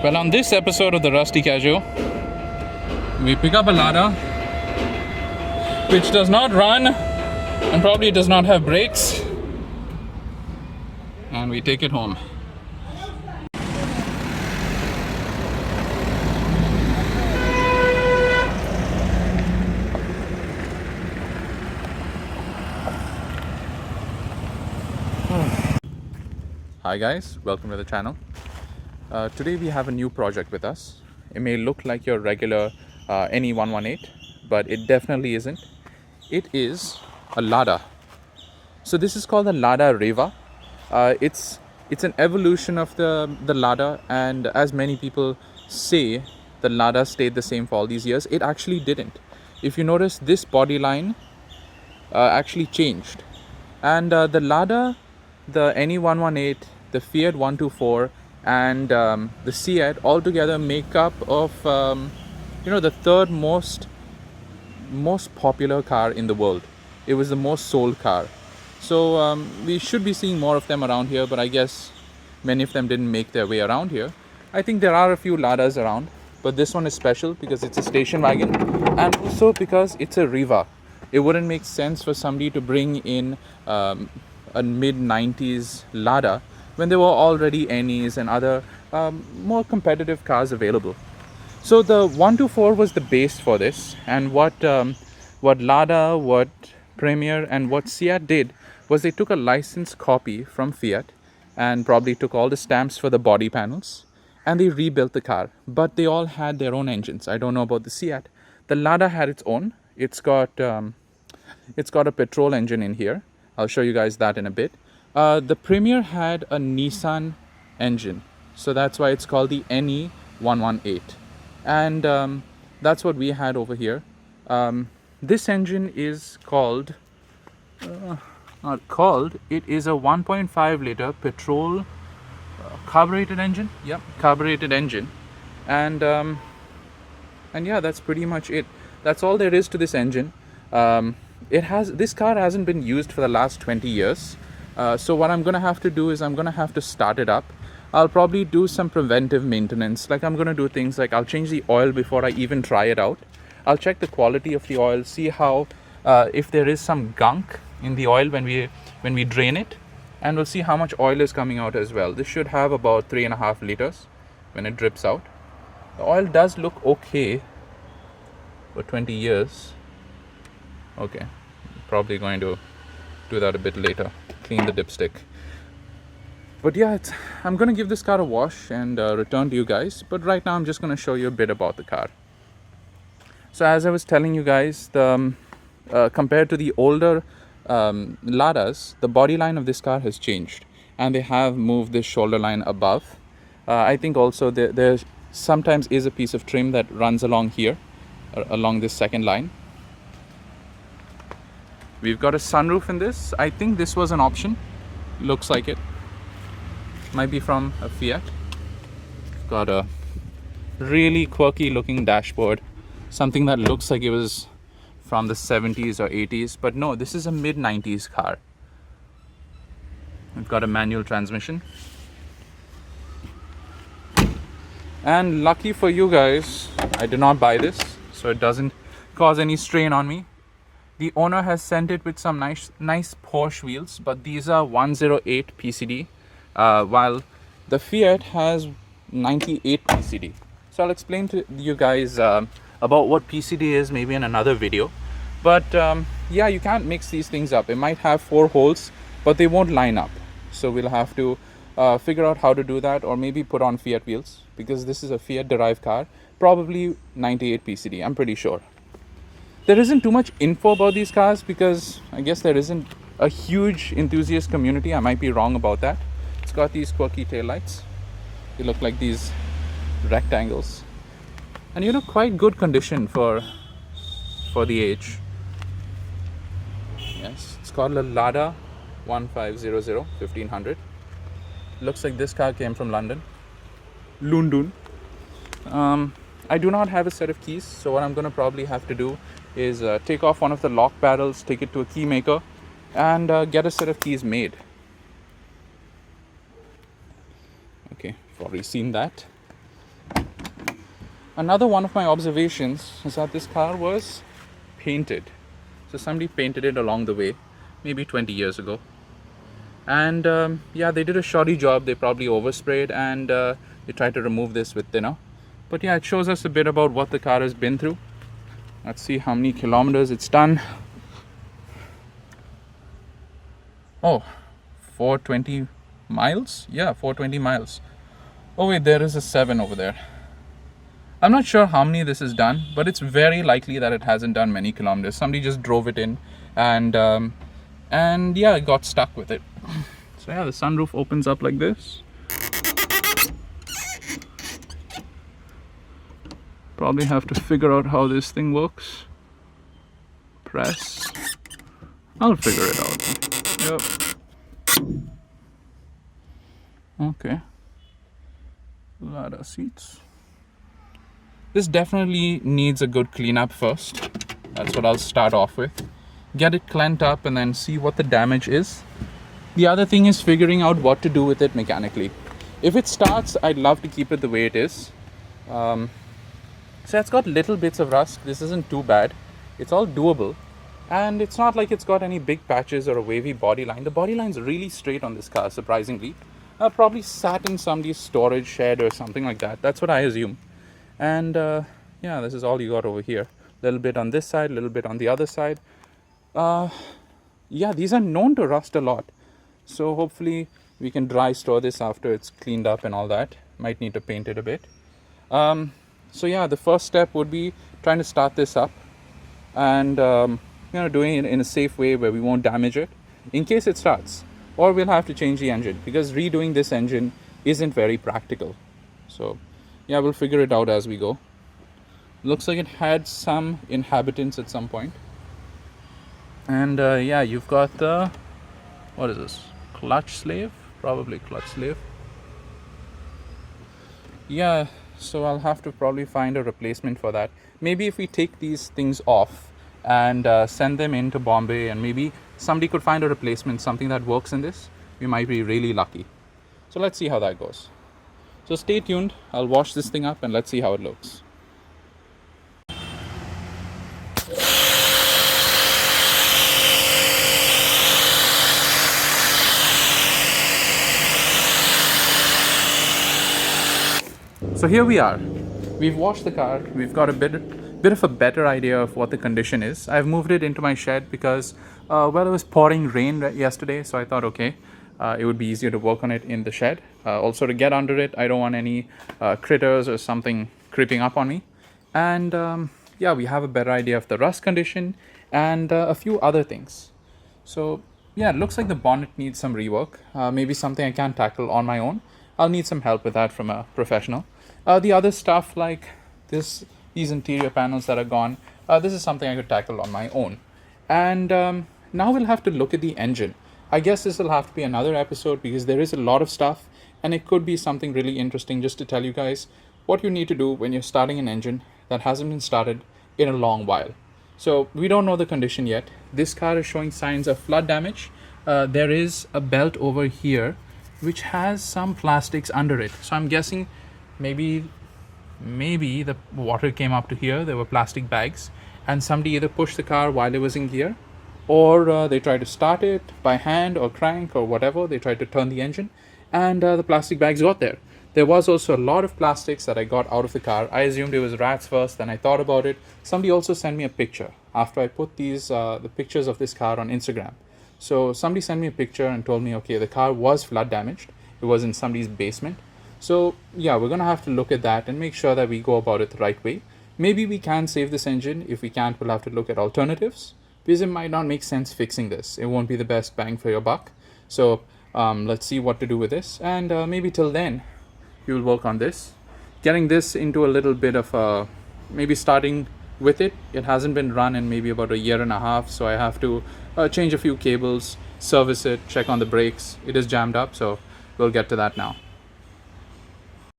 Well, on this episode of the Rusty Casual, we pick up a Lada which does not run and probably does not have brakes, and we take it home. Hi guys, welcome to the channel. Today we have a new project with us. It may look like your regular NE118, but it definitely isn't. It is a Lada. So this is called the Lada Riva. It's an evolution of the Lada, and as many people say, the Lada stayed the same for all these years. It actually didn't. If you notice, this body line actually changed, and the Lada, the NE118, the Fiat 124, and the Seat all together make up of the third most popular car in the world. It was the most sold car. So we should be seeing more of them around here, but I guess many of them didn't make their way around here. I think there are a few Ladas around, but this one is special because it's a station wagon, and also because it's a Riva. It wouldn't make sense for somebody to bring in a mid-90s Lada when there were already NEs and other more competitive cars available. So the 124 was the base for this, and what Lada, what Premier, and what Seat did was they took a licensed copy from Fiat and probably took all the stamps for the body panels, and they rebuilt the car. But they all had their own engines. I don't know about the Seat. The Lada had its own. It's got a petrol engine in here. I'll show you guys that in a bit. The Premier had a Nissan engine, so that's why it's called the NE118, and that's what we had over here. This engine is called it is a 1.5 liter petrol carbureted engine. Yep, carbureted engine, and yeah, that's pretty much it. That's all there is to this engine. This car hasn't been used for the last 20 years. So what I'm going to have to do is I'm going to have to start it up. I'll probably do some preventive maintenance. Like, I'm going to do things like I'll change the oil before I even try it out. I'll check the quality of the oil, see how if there is some gunk in the oil when we drain it, and we'll see how much oil is coming out as well. This should have about 3.5 liters when it drips out. The oil does look okay for 20 years. Okay, probably going to do that a bit later, clean the dipstick. But yeah, I'm going to give this car a wash and return to you guys. But right now I'm just going to show you a bit about the car. So as I was telling you guys, compared to the older Ladas, the body line of this car has changed, and they have moved this shoulder line above. I think also there sometimes is a piece of trim that runs along here, along this second line. We've got a sunroof in this. I think this was an option. Looks like it. Might be from a Fiat. Got a really quirky looking dashboard. Something that looks like it was from the 70s or 80s. But no, this is a mid-90s car. We've got a manual transmission. And lucky for you guys, I did not buy this, so it doesn't cause any strain on me. The owner has sent it with some nice Porsche wheels, but these are 108 PCD, while the Fiat has 98 PCD. So I'll explain to you guys about what PCD is maybe in another video. But yeah, you can't mix these things up. It might have 4 holes, but they won't line up. So we'll have to figure out how to do that, or maybe put on Fiat wheels, because this is a Fiat derived car, probably 98 PCD, I'm pretty sure. There isn't too much info about these cars because I guess there isn't a huge enthusiast community. I might be wrong about that. It's got these quirky taillights. They look like these rectangles, and quite good condition for the age. Yes, it's called a Lada 1500 1500. Looks like this car came from London. I do not have a set of keys, so what I'm going to probably have to do is take off one of the lock barrels, take it to a key maker, and get a set of keys made. Okay, I've already seen that. Another one of my observations is that this car was painted. So somebody painted it along the way, maybe 20 years ago. And yeah, they did a shoddy job. They probably oversprayed and they tried to remove this with thinner. But yeah, it shows us a bit about what the car has been through. Let's see how many kilometers it's done. Oh, 420 miles? Yeah, 420 miles. Oh wait, there is a 7 over there. I'm not sure how many this is done, but it's very likely that it hasn't done many kilometers. Somebody just drove it in and yeah, it got stuck with it. So yeah, the sunroof opens up like this. Probably have to figure out how this thing works. Press. I'll figure it out. Yep. Okay. Lada seats. This definitely needs a good cleanup first. That's what I'll start off with. Get it cleaned up and then see what the damage is. The other thing is figuring out what to do with it mechanically. If it starts, I'd love to keep it the way it is. So it's got little bits of rust. This isn't too bad. It's all doable. And it's not like it's got any big patches or a wavy body line. The body line's really straight on this car, surprisingly. Probably sat in somebody's storage shed or something like that. That's what I assume. And yeah, this is all you got over here. A little bit on this side, a little bit on the other side. Yeah, these are known to rust a lot. So hopefully we can dry store this after it's cleaned up and all that. Might need to paint it a bit. So yeah, the first step would be trying to start this up and doing it in a safe way where we won't damage it in case it starts. Or we'll have to change the engine because redoing this engine isn't very practical. So yeah, we'll figure it out as we go. Looks like it had some inhabitants at some point. And yeah, you've got the, what is this? Clutch slave? Probably clutch slave. Yeah, so I'll have to probably find a replacement for that. Maybe if we take these things off and send them into Bombay and maybe somebody could find a replacement, something that works in this, we might be really lucky. So let's see how that goes. So stay tuned. I'll wash this thing up and let's see how it looks. So here we are. We've washed the car. We've got a bit of a better idea of what the condition is. I've moved it into my shed because well, it was pouring rain yesterday, so I thought okay, it would be easier to work on it in the shed. Also to get under it, I don't want any critters or something creeping up on me. And yeah, we have a better idea of the rust condition and a few other things. So yeah, it looks like the bonnet needs some rework. Maybe something I can't tackle on my own. I'll need some help with that from a professional. The other stuff like these interior panels that are gone, this is something I could tackle on my own. And now we'll have to look at the engine. I guess this will have to be another episode because there is a lot of stuff and it could be something really interesting just to tell you guys what you need to do when you're starting an engine that hasn't been started in a long while. So we don't know the condition yet. This car is showing signs of flood damage. There is a belt over here which has some plastics under it. So I'm guessing maybe the water came up to here. There were plastic bags and somebody either pushed the car while it was in gear or they tried to start it by hand or crank or whatever. They tried to turn the engine and the plastic bags got there. There was also a lot of plastics that I got out of the car. I assumed it was rats first, then I thought about it. Somebody also sent me a picture after I put the pictures of this car on Instagram. So somebody sent me a picture and told me, okay, the car was flood damaged. It was in somebody's basement. So yeah, we're gonna have to look at that and make sure that we go about it the right way. Maybe we can save this engine. If we can't, we'll have to look at alternatives because it might not make sense fixing this. It won't be the best bang for your buck. So let's see what to do with this. And maybe till then, you'll work on this. Getting this into a little bit of maybe starting with it. It hasn't been run in maybe about a year and a half. So I have to change a few cables, service it, check on the brakes. It is jammed up. So we'll get to that now.